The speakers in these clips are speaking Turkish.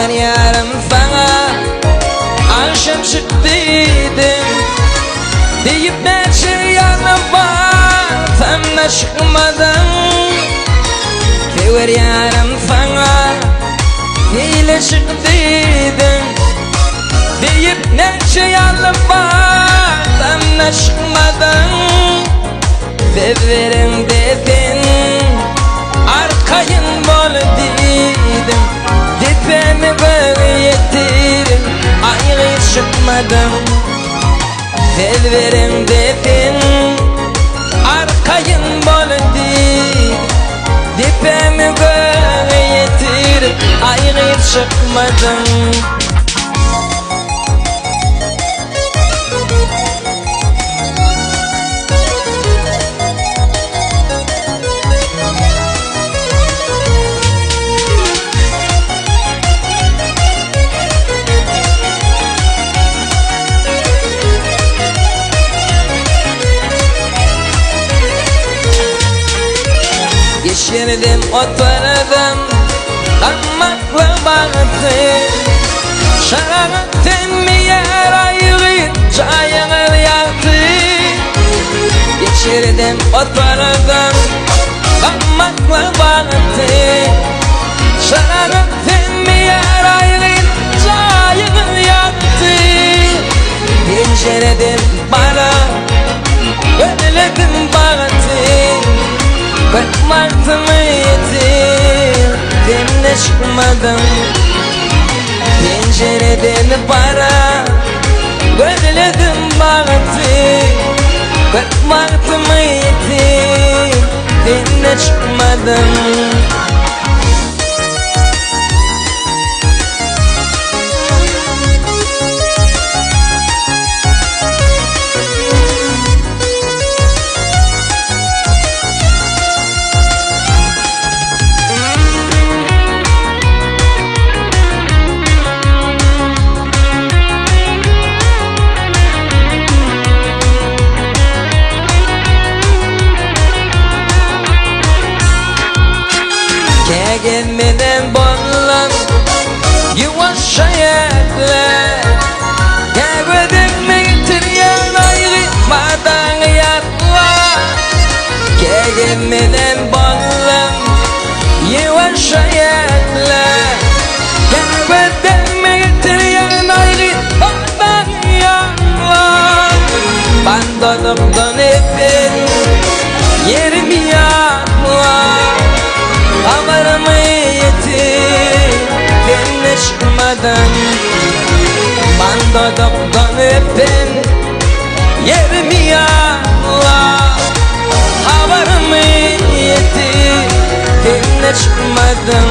Sever yarım sana aşım çıktıydım deyip neçe yanım var temne çıkmadım. Sever yarım sana hile çıktıydım deyip neçe yanım var temne çıkmadım. Severim dedin arkayın bol dedim, dipemi böyle yetirdim, ayrı çıkmadım. Severim dedin arkayın bol dedim, dipemi böyle yetirdim, ayrı çıkmadım. Yeşerdim otlardan Ammakla baktı Şarağıttın bir yer ayrı Çayını yaktı. Yeşerdim otlardan Ammakla baktı Şarağıttın bir yer ayrı Çayını yaktı. Pencereden bana Gözledim baktı. Bakmaktım yetim, demle çıkmadım. Pencereden para gözledim baktı. Bakmaktım yetim, demle çıkmadım. Gelmeden boğulan yuvaş hayatlar Gelmeden meytiryen ayrılmadan yatlar. Gelmeden boğulan yuvaş hayatlar Gelmeden meytiryen ayrılmadan yatlar. Bandolumdan efendim yerim yatlar. Havarımı yetim, demle çıkmadan. Bandodoktan öpen yerimi yağlar. Havarımı yetim, demle çıkmadan.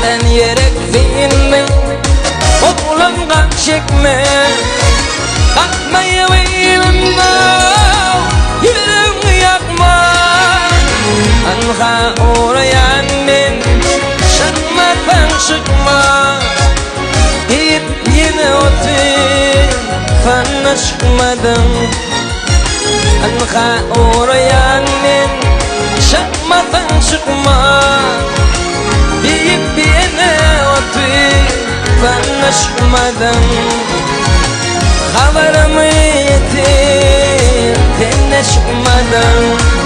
Ben yürek filmi oğlumdan çekme. Akmayı elimde yüzümü yakma. Anha uğrayan ben şanmadan çıkma. Hep yine otur fana çıkmadım. Anha uğrayan ben şanmadan çıkma. Deyip bir yine otur fana çıkmadım. Havarımı yetim, fena çıkmadım.